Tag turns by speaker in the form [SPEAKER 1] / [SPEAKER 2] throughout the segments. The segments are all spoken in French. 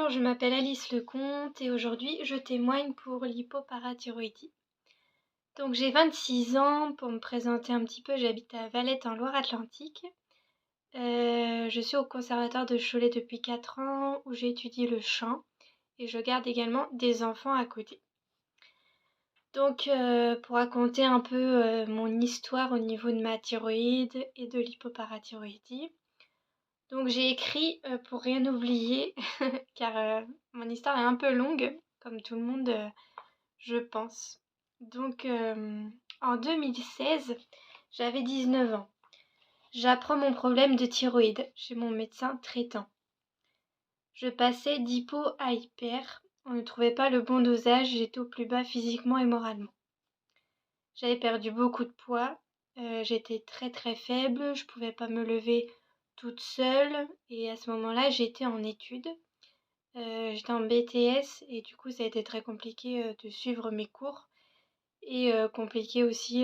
[SPEAKER 1] Bonjour, je m'appelle Alice Lecomte et aujourd'hui je témoigne pour l'hypoparathyroïdie. Donc j'ai 26 ans, pour me présenter un petit peu, j'habite à Valette en Loire-Atlantique. Je suis au conservatoire de Cholet depuis 4 ans où j'ai étudié le chant et je garde également des enfants à côté. Donc pour raconter un peu mon histoire au niveau de ma thyroïde et de l'hypoparathyroïdie. Donc j'ai écrit pour rien oublier car mon histoire est un peu longue, comme tout le monde, je pense. Donc en 2016, j'avais 19 ans. J'apprends mon problème de thyroïde chez mon médecin traitant. Je passais d'hypo à hyper. On ne trouvait pas le bon dosage, j'étais au plus bas physiquement et moralement. J'avais perdu beaucoup de poids, j'étais très très faible, je pouvais pas me lever toute seule et à ce moment-là, j'étais en études. J'étais en BTS et du coup, ça a été très compliqué de suivre mes cours et compliqué aussi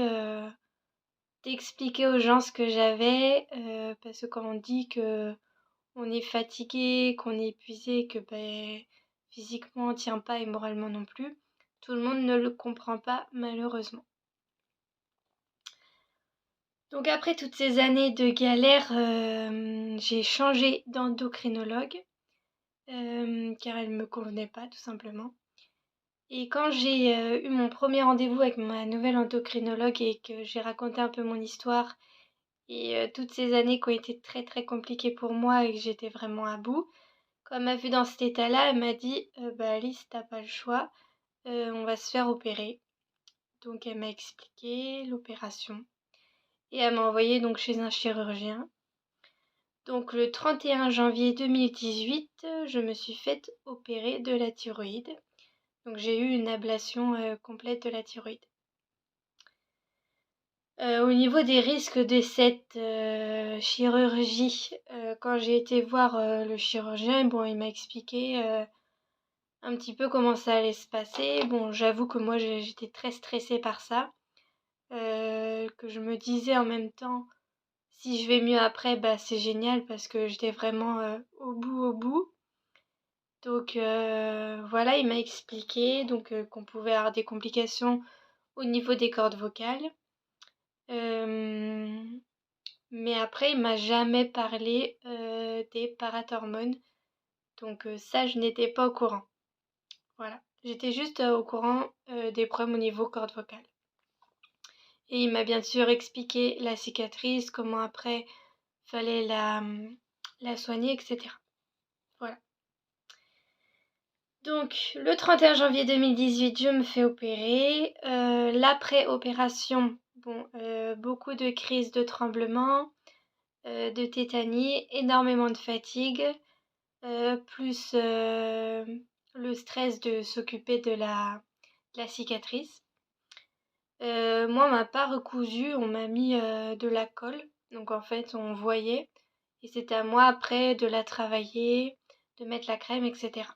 [SPEAKER 1] d'expliquer aux gens ce que j'avais parce que quand on dit que on est fatigué, qu'on est épuisé, que physiquement on tient pas et moralement non plus, tout le monde ne le comprend pas malheureusement. Donc après toutes ces années de galère, j'ai changé d'endocrinologue car elle ne me convenait pas tout simplement. Et quand j'ai eu mon premier rendez-vous avec ma nouvelle endocrinologue et que j'ai raconté un peu mon histoire et toutes ces années qui ont été très très compliquées pour moi et que j'étais vraiment à bout, quand elle m'a vue dans cet état-là, elle m'a dit Alice, t'as pas le choix, on va se faire opérer. Donc elle m'a expliqué l'opération et elle m'a envoyée donc chez un chirurgien. Donc le 31 janvier 2018, je me suis faite opérer de la thyroïde. Donc j'ai eu une ablation complète de la thyroïde. Au niveau des risques de cette chirurgie, quand j'ai été voir le chirurgien, bon, il m'a expliqué un petit peu comment ça allait se passer. Bon, j'avoue que moi j'étais très stressée par ça, que je me disais en même temps, si je vais mieux après, c'est génial parce que j'étais vraiment au bout, au bout. Donc voilà, il m'a expliqué donc, qu'on pouvait avoir des complications au niveau des cordes vocales. Mais après, il m'a jamais parlé des parathormones. Donc ça, je n'étais pas au courant. Voilà. J'étais juste au courant des problèmes au niveau cordes vocales. Et il m'a bien sûr expliqué la cicatrice, comment après fallait la soigner, etc. Voilà. Donc, le 31 janvier 2018, je me fais opérer. L'après-opération, bon, beaucoup de crises de tremblements, de tétanie, énormément de fatigue, plus le stress de s'occuper de la cicatrice. Moi, on m'a pas recousu, on m'a mis de la colle. Donc en fait, on voyait. Et c'était à moi après de la travailler, de mettre la crème, etc.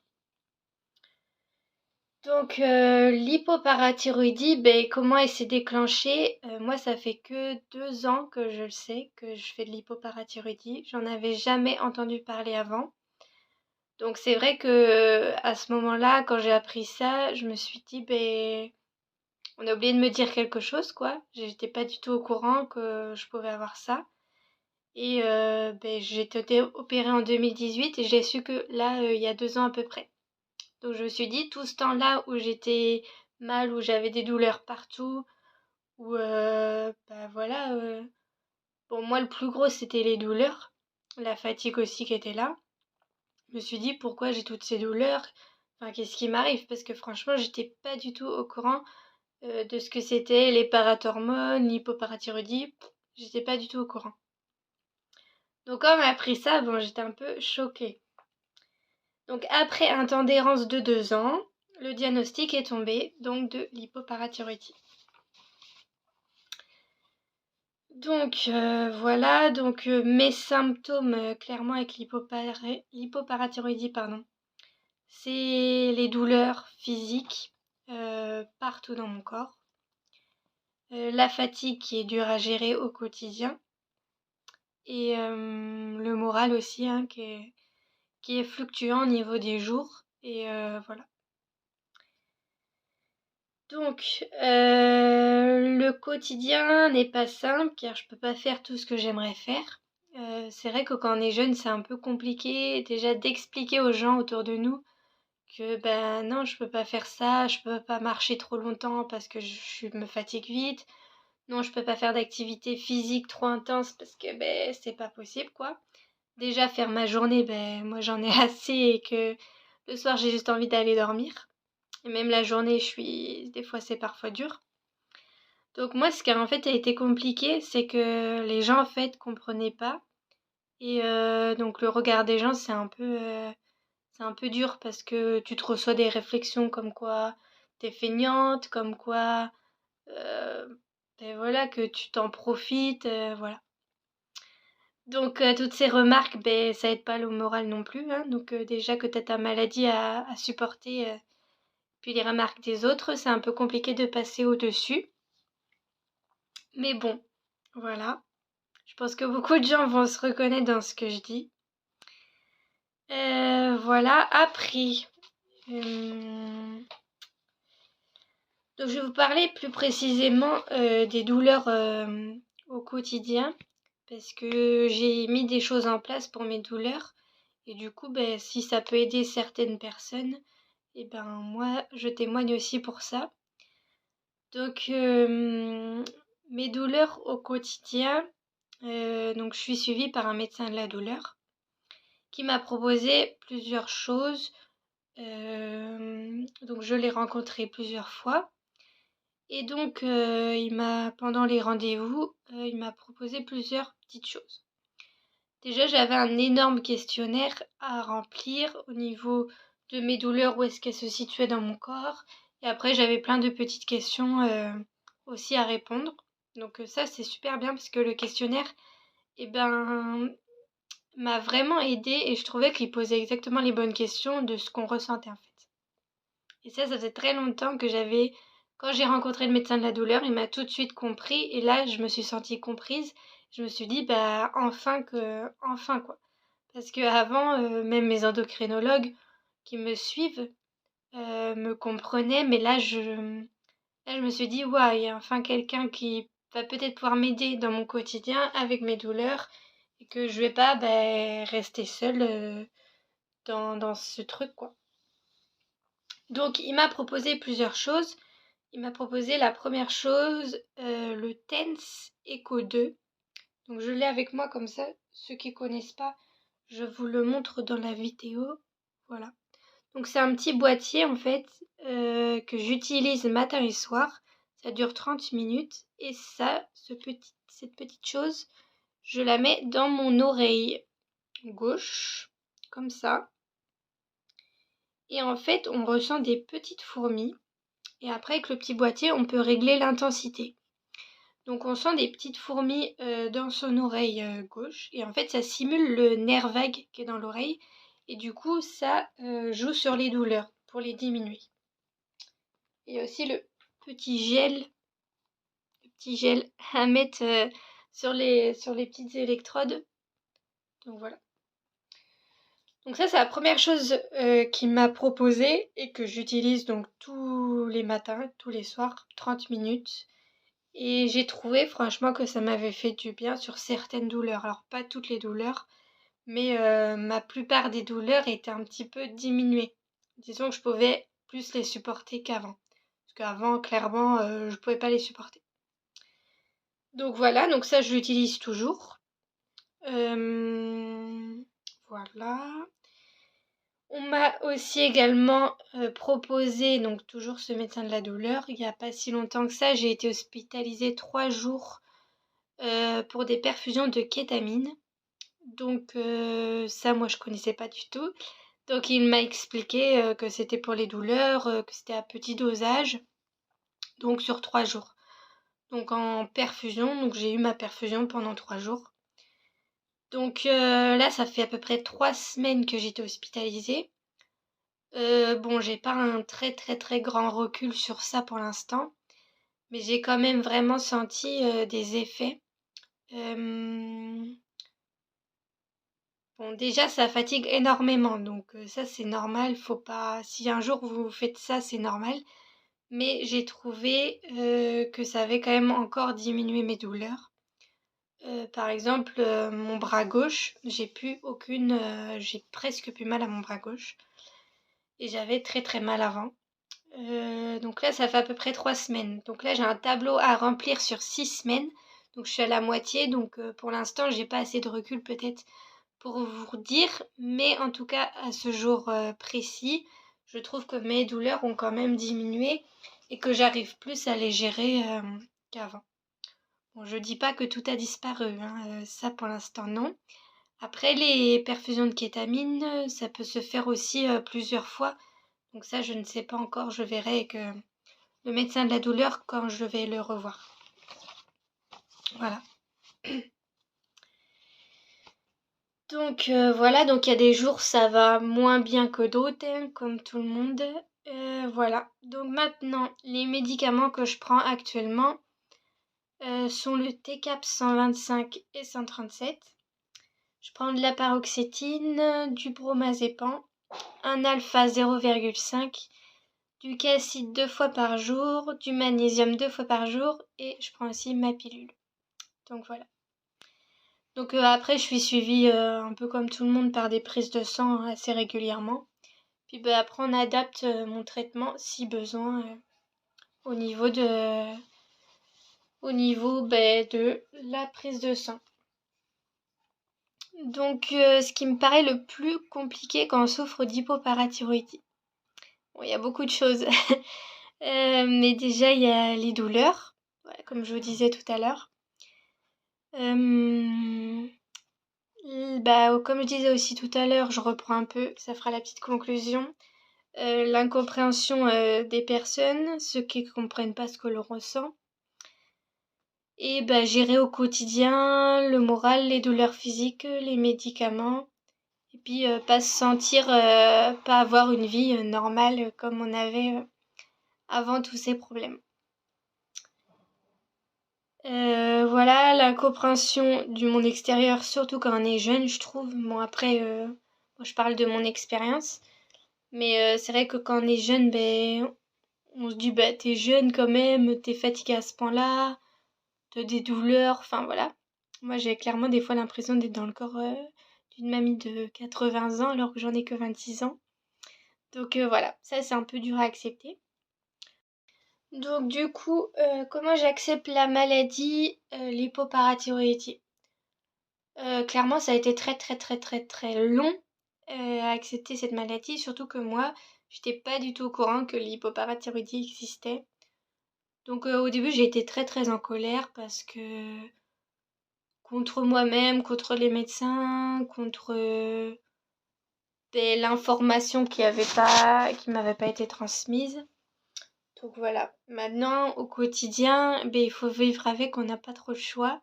[SPEAKER 1] Donc l'hypoparathyroïdie, comment elle s'est déclenchée? Moi, ça fait que 2 ans que je le sais, que je fais de l'hypoparathyroïdie. J'en avais jamais entendu parler avant. Donc c'est vrai que à ce moment-là, quand j'ai appris ça, je me suis dit, on a oublié de me dire quelque chose, quoi. J'étais pas du tout au courant que je pouvais avoir ça. Et j'ai été opérée en 2018 et j'ai su que là, il y a 2 ans à peu près. Donc je me suis dit, tout ce temps-là où j'étais mal, où j'avais des douleurs partout, où voilà. Bon, moi, le plus gros, c'était les douleurs. La fatigue aussi qui était là. Je me suis dit, pourquoi j'ai toutes ces douleurs? Enfin, qu'est-ce qui m'arrive? Parce que franchement, j'étais pas du tout au courant de ce que c'était les parathormones, l'hypoparathyroïdie. J'étais pas du tout au courant. Donc quand on m'a appris ça, bon, j'étais un peu choquée. Donc après un temps d'errance de 2 ans, le diagnostic est tombé, donc de l'hypoparathyroïdie. Donc voilà, donc mes symptômes clairement avec l'hypoparathyroïdie, c'est les douleurs physiques partout dans mon corps, la fatigue qui est dure à gérer au quotidien et le moral aussi qui qui est fluctuant au niveau des jours et voilà. Donc le quotidien n'est pas simple car je peux pas faire tout ce que j'aimerais faire. C'est vrai que quand on est jeune, c'est un peu compliqué déjà d'expliquer aux gens autour de nous que ben non, je peux pas faire ça, je peux pas marcher trop longtemps parce que je me fatigue vite. Non, je peux pas faire d'activité physique trop intense parce que ben c'est pas possible quoi. Déjà faire ma journée, ben moi j'en ai assez et que le soir j'ai juste envie d'aller dormir. Et même la journée, des fois c'est parfois dur. Donc moi ce qui en fait a été compliqué, c'est que les gens en fait comprenaient pas. Et donc le regard des gens c'est un peu dur parce que tu te reçois des réflexions comme quoi t'es feignante, comme quoi ben voilà que tu t'en profites, voilà. Donc toutes ces remarques, ben ça aide pas le moral non plus, hein. Donc déjà que t'as ta maladie à supporter, puis les remarques des autres, c'est un peu compliqué de passer au-dessus. Mais bon, voilà. Je pense que beaucoup de gens vont se reconnaître dans ce que je dis. Voilà, après. Donc je vais vous parler plus précisément des douleurs au quotidien. Parce que j'ai mis des choses en place pour mes douleurs. Et du coup, ben, si ça peut aider certaines personnes, et ben moi, je témoigne aussi pour ça. Donc, mes douleurs au quotidien, donc je suis suivie par un médecin de la douleur qui m'a proposé plusieurs choses. Donc je l'ai rencontré plusieurs fois. Et donc, pendant les rendez-vous, il m'a proposé plusieurs petites choses. Déjà, j'avais un énorme questionnaire à remplir au niveau de mes douleurs, où est-ce qu'elles se situaient dans mon corps. Et après, j'avais plein de petites questions aussi à répondre. Donc ça, c'est super bien parce que le questionnaire, eh ben, m'a vraiment aidée et je trouvais qu'il posait exactement les bonnes questions de ce qu'on ressentait en fait. Et ça faisait très longtemps que quand j'ai rencontré le médecin de la douleur, il m'a tout de suite compris et là, je me suis sentie comprise. Je me suis dit, bah enfin quoi. Parce qu'avant, même mes endocrinologues qui me suivent me comprenaient, mais là, je me suis dit, waouh, il y a enfin quelqu'un qui va peut-être pouvoir m'aider dans mon quotidien avec mes douleurs et que je vais pas rester seule dans ce truc, quoi. Donc, il m'a proposé plusieurs choses. Il m'a proposé la première chose, le TENS Echo 2. Donc, je l'ai avec moi comme ça. Ceux qui connaissent pas, je vous le montre dans la vidéo. Voilà. Donc c'est un petit boîtier en fait que j'utilise matin et soir. Ça dure 30 minutes et cette petite chose, je la mets dans mon oreille gauche, comme ça. Et en fait, on ressent des petites fourmis. Et après, avec le petit boîtier, on peut régler l'intensité. Donc on sent des petites fourmis dans son oreille gauche. Et en fait, ça simule le nerf vague qui est dans l'oreille. Et du coup, ça joue sur les douleurs pour les diminuer. Et aussi le petit gel à mettre sur les petites électrodes. Donc voilà. Donc ça, c'est la première chose qu'il m'a proposé et que j'utilise donc tous les matins, tous les soirs, 30 minutes. Et j'ai trouvé franchement que ça m'avait fait du bien sur certaines douleurs. Alors pas toutes les douleurs, mais ma plupart des douleurs étaient un petit peu diminuées. Disons que je pouvais plus les supporter qu'avant. Parce qu'avant, clairement, je pouvais pas les supporter. Donc voilà, donc ça je l'utilise toujours. Voilà. On m'a aussi également proposé, donc toujours ce médecin de la douleur, il n'y a pas si longtemps que ça, j'ai été hospitalisée 3 jours pour des perfusions de kétamine. Donc ça, moi je connaissais pas du tout. Donc il m'a expliqué que c'était pour les douleurs, que c'était à petit dosage, donc sur 3 jours. Donc en perfusion, donc j'ai eu ma perfusion pendant 3 jours. Donc là, ça fait à peu près 3 semaines que j'étais hospitalisée. Bon, j'ai pas un très très très grand recul sur ça pour l'instant, mais j'ai quand même vraiment senti des effets. Bon, déjà, ça fatigue énormément, donc ça, c'est normal. Faut pas. Si un jour vous faites ça, c'est normal. Mais j'ai trouvé que ça avait quand même encore diminué mes douleurs. Par exemple, mon bras gauche, j'ai presque plus mal à mon bras gauche. Et j'avais très très mal avant. Donc là, ça fait à peu près 3 semaines. Donc là, j'ai un tableau à remplir sur 6 semaines. Donc je suis à la moitié. Donc pour l'instant, j'ai pas assez de recul peut-être pour vous dire. Mais en tout cas, à ce jour précis, je trouve que mes douleurs ont quand même diminué et que j'arrive plus à les gérer qu'avant. Bon, je dis pas que tout a disparu, hein, ça pour l'instant non. Après, les perfusions de kétamine, ça peut se faire aussi plusieurs fois. Donc ça, je ne sais pas encore, je verrai avec le médecin de la douleur quand je vais le revoir. Voilà. Donc voilà, donc il y a des jours ça va moins bien que d'autres, hein, comme tout le monde. Voilà. Donc maintenant, les médicaments que je prends actuellement sont le TCAP 125 et 137. Je prends de la paroxétine, du bromazépam, un alpha 0,5, du calcite 2 fois par jour, du magnésium 2 fois par jour et je prends aussi ma pilule. Donc voilà. Donc après, je suis suivie un peu comme tout le monde par des prises de sang assez régulièrement. Puis après, on adapte mon traitement si besoin au niveau de la prise de sang. Donc ce qui me paraît le plus compliqué quand on souffre d'hypoparathyroïdie. Bon, il y a beaucoup de choses. Mais déjà, il y a les douleurs, ouais, comme je vous disais tout à l'heure. Comme je disais aussi tout à l'heure, je reprends un peu, ça fera la petite conclusion. L'incompréhension des personnes, ceux qui ne comprennent pas ce que l'on ressent. Et gérer au quotidien le moral, les douleurs physiques, les médicaments. Et puis pas se sentir, pas avoir une vie normale comme on avait avant tous ces problèmes. Voilà, l'incompréhension du monde extérieur, surtout quand on est jeune, je trouve. Bon, après, moi, je parle de mon expérience. Mais c'est vrai que quand on est jeune, on se dit, t'es jeune quand même, t'es fatigué à ce point-là, t'as des douleurs, enfin voilà. Moi, j'ai clairement des fois l'impression d'être dans le corps d'une mamie de 80 ans alors que j'en ai que 26 ans. Donc voilà, ça c'est un peu dur à accepter. Donc du coup, comment j'accepte la maladie, l'hypoparathyroïdie? Clairement, ça a été très très très très très long à accepter cette maladie, surtout que moi, j'étais pas du tout au courant que l'hypoparathyroïdie existait. Donc au début, j'ai été très très en colère parce que contre moi-même, contre les médecins, contre l'information qui m'avait pas été transmise. Donc voilà. Maintenant, au quotidien, il faut vivre avec, on n'a pas trop le choix.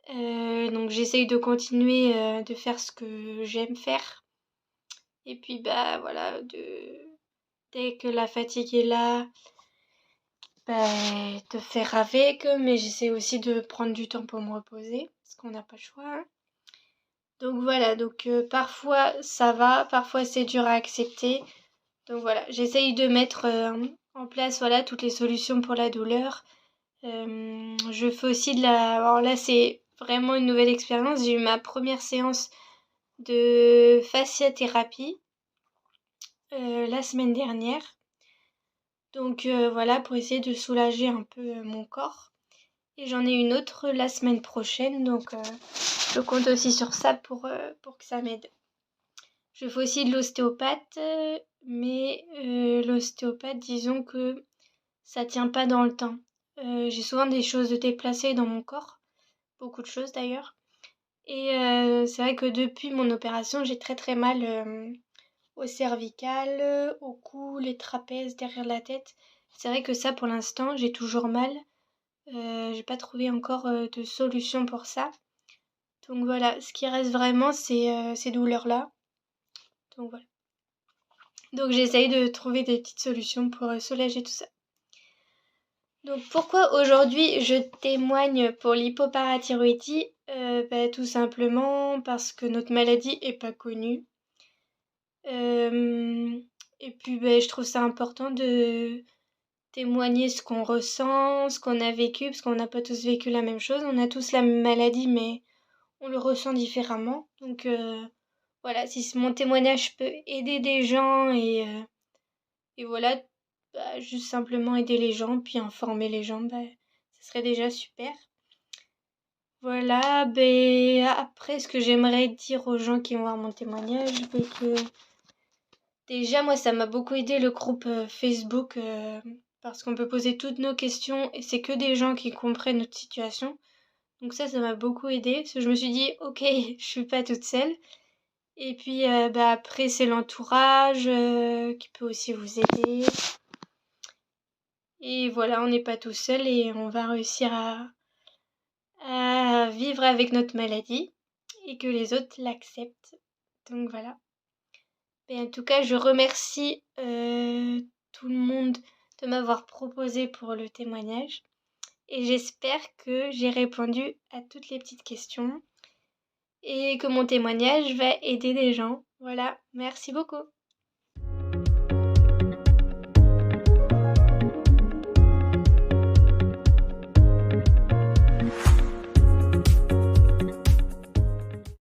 [SPEAKER 1] Donc j'essaye de continuer de faire ce que j'aime faire. Et puis voilà, dès que la fatigue est là, de faire avec, mais j'essaie aussi de prendre du temps pour me reposer, parce qu'on n'a pas le choix, hein. Donc voilà, donc parfois ça va, parfois c'est dur à accepter. Donc voilà, j'essaye de mettre en place voilà, toutes les solutions pour la douleur. Je fais aussi Alors là, c'est vraiment une nouvelle expérience. J'ai eu ma première séance de fasciathérapie la semaine dernière. Donc voilà, pour essayer de soulager un peu mon corps. Et j'en ai une autre la semaine prochaine. Donc je compte aussi sur ça pour que ça m'aide. Je fais aussi de l'ostéopathe. Mais l'ostéopathe, disons que ça tient pas dans le temps. J'ai souvent des choses déplacées dans mon corps. Beaucoup de choses d'ailleurs. Et c'est vrai que depuis mon opération, j'ai très très mal au cervical, au cou, les trapèzes, derrière la tête. C'est vrai que ça, pour l'instant, j'ai toujours mal. J'ai pas trouvé encore de solution pour ça. Donc voilà, ce qui reste vraiment, c'est ces douleurs-là. Donc voilà. Donc j'essaye de trouver des petites solutions pour soulager tout ça. Donc pourquoi aujourd'hui je témoigne pour l'hypoparathyroïdie? Tout simplement parce que notre maladie est pas connue. Et puis je trouve ça important de témoigner ce qu'on ressent, ce qu'on a vécu, parce qu'on n'a pas tous vécu la même chose. On a tous la même maladie, mais on le ressent différemment. Donc voilà, si mon témoignage peut aider des gens et voilà, juste simplement aider les gens, puis informer les gens, ce serait déjà super. Voilà, après, ce que j'aimerais dire aux gens qui vont voir mon témoignage, que déjà, moi, ça m'a beaucoup aidé le groupe Facebook, parce qu'on peut poser toutes nos questions et c'est que des gens qui comprennent notre situation. Donc ça m'a beaucoup aidé, parce que je me suis dit, ok, je suis pas toute seule. Et puis après, c'est l'entourage qui peut aussi vous aider. Et voilà, on n'est pas tout seul et on va réussir à vivre avec notre maladie et que les autres l'acceptent. Donc voilà. Et en tout cas, je remercie tout le monde de m'avoir proposé pour le témoignage. Et j'espère que j'ai répondu à toutes les petites questions et que mon témoignage va aider des gens. Voilà, merci beaucoup.